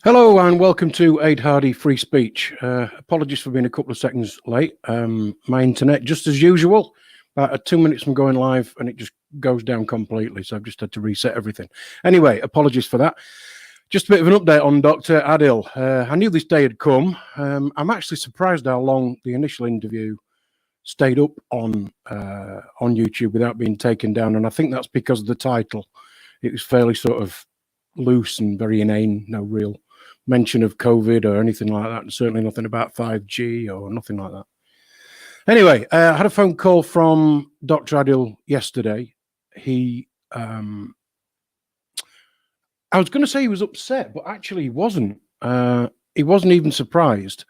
Hello and welcome to Aid Hardy Free Speech. Apologies for being a couple of seconds late. My internet, just as usual, about 2 minutes from going live and it just goes down completely. So I've just had to reset everything. Anyway, apologies for that. Just a bit of an update on Dr. Adil. I knew this day had come. I'm actually surprised how long the initial interview stayed up on YouTube without being taken down. And I think that's because of the title. It was fairly sort of loose and very inane, no real mention of COVID or anything like that, and certainly nothing about 5G or nothing like that. Anyway, I had a phone call from Dr. Adil yesterday. I was going to say he was upset, but actually he wasn't. He wasn't even surprised,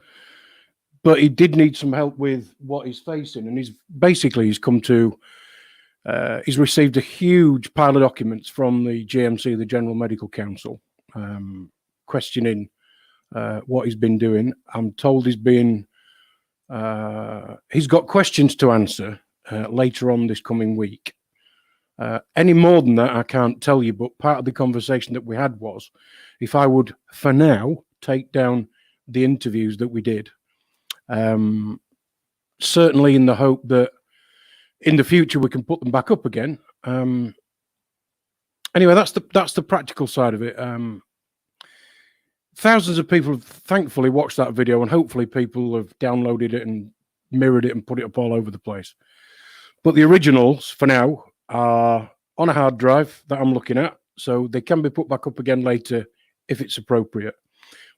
but he did need some help with what he's facing, and he's received a huge pile of documents from the GMC, the General Medical Council, questioning what he's been doing. I'm told he's got questions to answer later on this coming week. Any more than that, I can't tell you, but part of the conversation that we had was if I would, for now, take down the interviews that we did, certainly in the hope that in the future we can put them back up again. Anyway, that's the practical side of it. Thousands of people have thankfully watched that video, and hopefully people have downloaded it and mirrored it and put it up all over the place. But the originals, for now, are on a hard drive that I'm looking at, so they can be put back up again later if it's appropriate.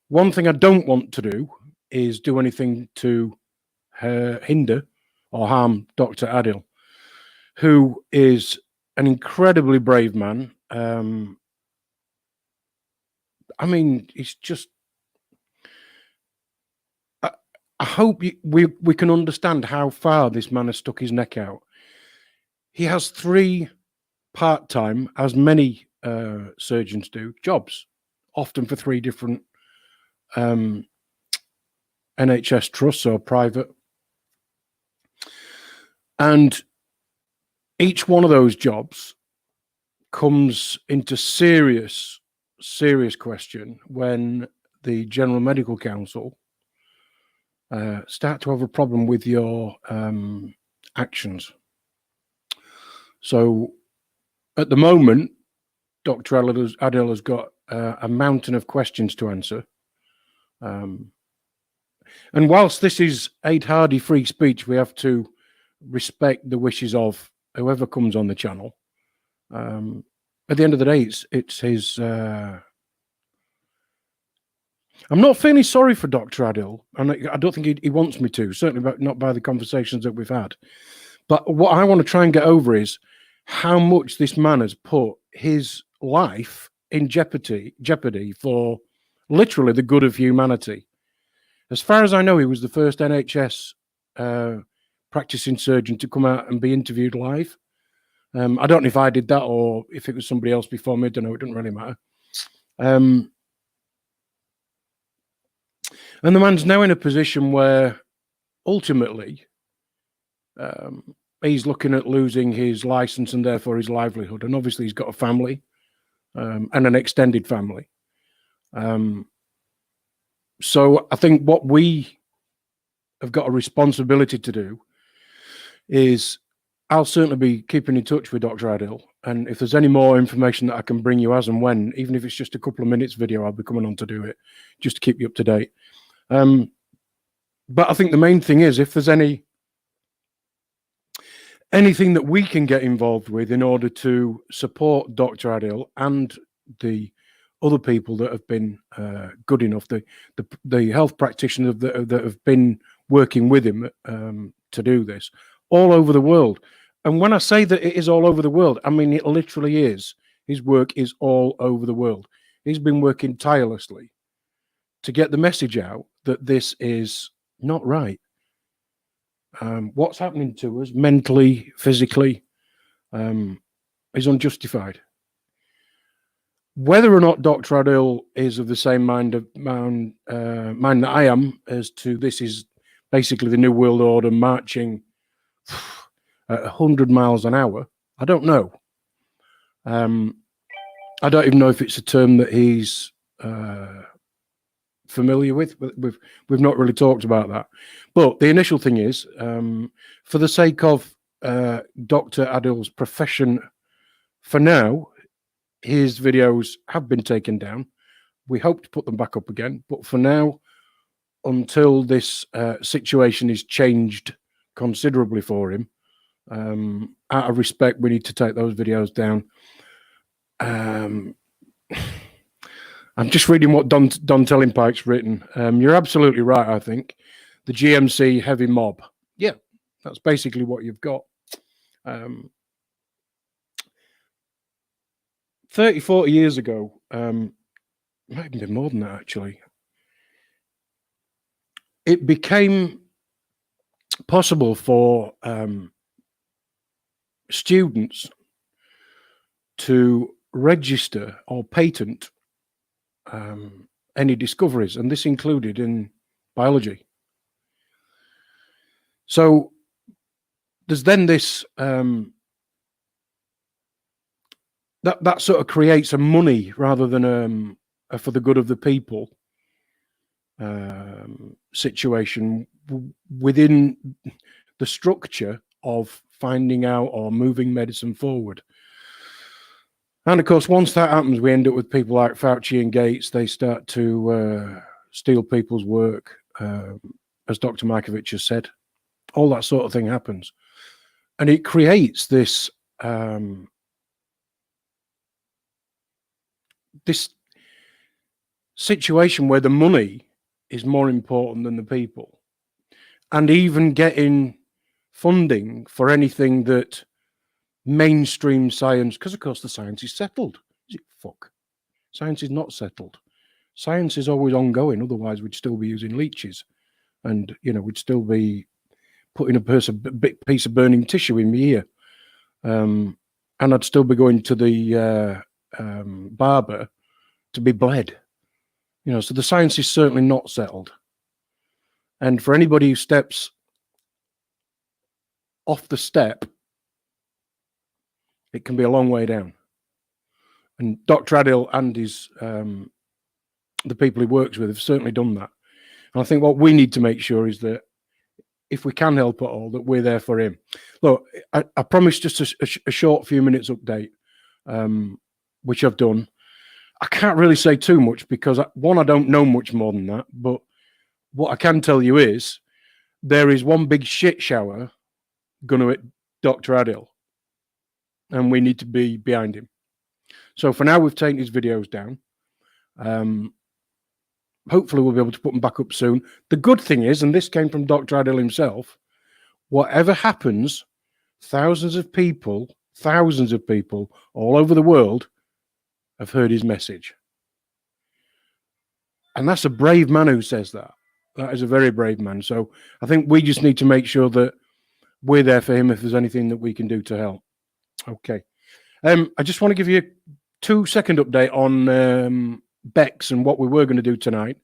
One thing I don't want to do is do anything to hinder or harm Dr. Adil, who is an incredibly brave man. I mean, it's just, I hope we can understand how far this man has stuck his neck out. He has 3 part-time, as many surgeons do, jobs, often for 3 different NHS trusts or private. And each one of those jobs comes into serious question when the General Medical Council start to have a problem with your actions. So at the moment, Dr. Adil has got a mountain of questions to answer. And whilst this is Aid Hardy free speech, we have to respect the wishes of whoever comes on the channel. At the end of the day, it's his. I'm not feeling sorry for Dr. Adil, and I don't think he wants me to. Certainly, not by the conversations that we've had. But what I want to try and get over is how much this man has put his life in jeopardy for literally the good of humanity. As far as I know, he was the first NHS practicing surgeon to come out and be interviewed live. I don't know if I did that or if it was somebody else before me. I don't know. It doesn't really matter. And the man's now in a position where ultimately he's looking at losing his license and therefore his livelihood. And obviously he's got a family and an extended family. So I think what we have got a responsibility to do is I'll certainly be keeping in touch with Dr. Adil, and if there's any more information that I can bring you as and when, even if it's just a couple of minutes video, I'll be coming on to do it, just to keep you up to date. But I think the main thing is if there's anything that we can get involved with in order to support Dr. Adil and the other people that have been good enough, the health practitioners that have been working with him to do this all over the world. And when I say that it is all over the world, I mean it literally is. His work is all over the world. He's been working tirelessly to get the message out that this is not right. What's happening to us mentally, physically, is unjustified. Whether or not Dr. Adil is of the same mind that I am as to this is basically the New World Order marching at 100 miles an hour, I don't know. I don't even know if it's a term that he's familiar with. We've not really talked about that. But the initial thing is, for the sake of Dr. Adil's profession, for now, his videos have been taken down. We hope to put them back up again. But for now, until this situation is changed considerably for him, out of respect, we need to take those videos down. I'm just reading what Don Tellenpike's written. You're absolutely right, I think. The GMC heavy mob. Yeah, that's basically what you've got. 30, 40 years ago, might even be more than that, actually, it became possible for students to register or patent any discoveries, and this included in biology. So there's then this that sort of creates a money rather than a for the good of the people situation within the structure of finding out or moving medicine forward. And of course, once that happens, we end up with people like Fauci and Gates. They start to steal people's work, as Dr. Markovich has said. All that sort of thing happens. And it creates this this situation where the money is more important than the people. And even getting funding for anything that mainstream science, because of course the science is settled. Is it? Fuck. Science is not settled. Science is always ongoing. Otherwise, we'd still be using leeches, and we'd still be putting a piece of burning tissue in my ear, and I'd still be going to the barber to be bled. So the science is certainly not settled. And for anybody who steps off the step, it can be a long way down. And Dr. Adil and his the people he works with have certainly done that. And I think what we need to make sure is that if we can help at all, that we're there for him. Look, I promised just a short few minutes update, which I've done. I can't really say too much because, one, I don't know much more than that. But what I can tell you is there is one big shit shower going to hit Dr. Adil, and we need to be behind him. So for now, we've taken his videos down. Hopefully, we'll be able to put them back up soon. The good thing is, and this came from Dr. Adil himself, whatever happens, thousands of people all over the world have heard his message. And that's a brave man who says that. That is a very brave man. So I think we just need to make sure that we're there for him if there's anything that we can do to help. Okay. I just want to give you a 2-second update on Bex and what we were going to do tonight.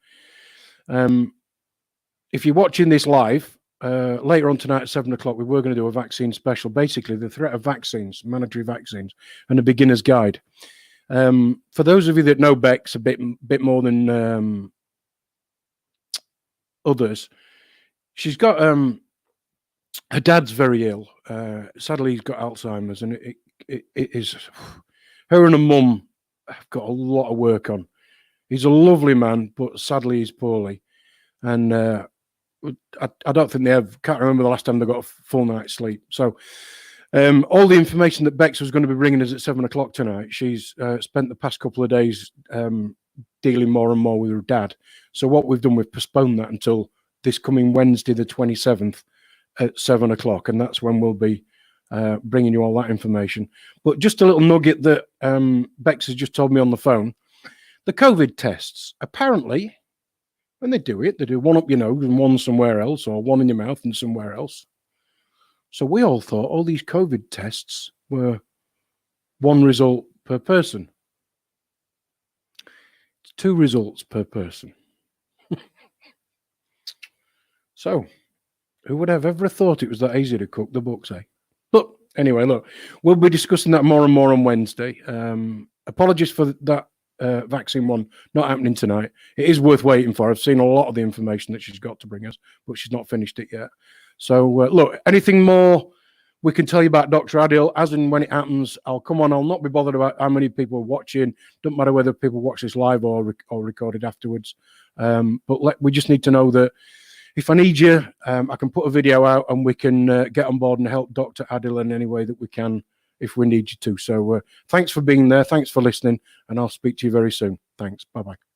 If you're watching this live, later on tonight at 7 o'clock, we were going to do a vaccine special, basically the threat of vaccines, mandatory vaccines, and a beginner's guide. For those of you that know Bex a bit more than others, she's got her dad's very ill. Sadly, he's got Alzheimer's, and it is her and her mum have got a lot of work on. He's a lovely man, but sadly he's poorly, and I don't think can't remember the last time they got a full night's sleep. So all the information that Bex was going to be bringing us at 7 o'clock tonight, she's spent the past couple of days dealing more and more with her dad. So what we've done, we've postponed that until this coming Wednesday, the 27th at 7 o'clock. And that's when we'll be bringing you all that information. But just a little nugget that Bex has just told me on the phone. The COVID tests, apparently, when they do it, they do one up your nose and one somewhere else, or one in your mouth and somewhere else. So we all thought all these COVID tests were one result per person. It's 2 results per person. So who would have ever thought it was that easy to cook the books, eh? But anyway, look, we'll be discussing that more and more on Wednesday. Apologies for that vaccine one not happening tonight. It is worth waiting for. I've seen a lot of the information that she's got to bring us, but she's not finished it yet. So look, anything more we can tell you about Dr. Adil as and when it happens, I'll come on. I'll not be bothered about how many people are watching. Don't matter whether people watch this live or recorded afterwards. But we just need to know that if I need you, I can put a video out and we can get on board and help Dr. Adil in any way that we can if we need you to. So thanks for being there. Thanks for listening. And I'll speak to you very soon. Thanks. Bye-bye.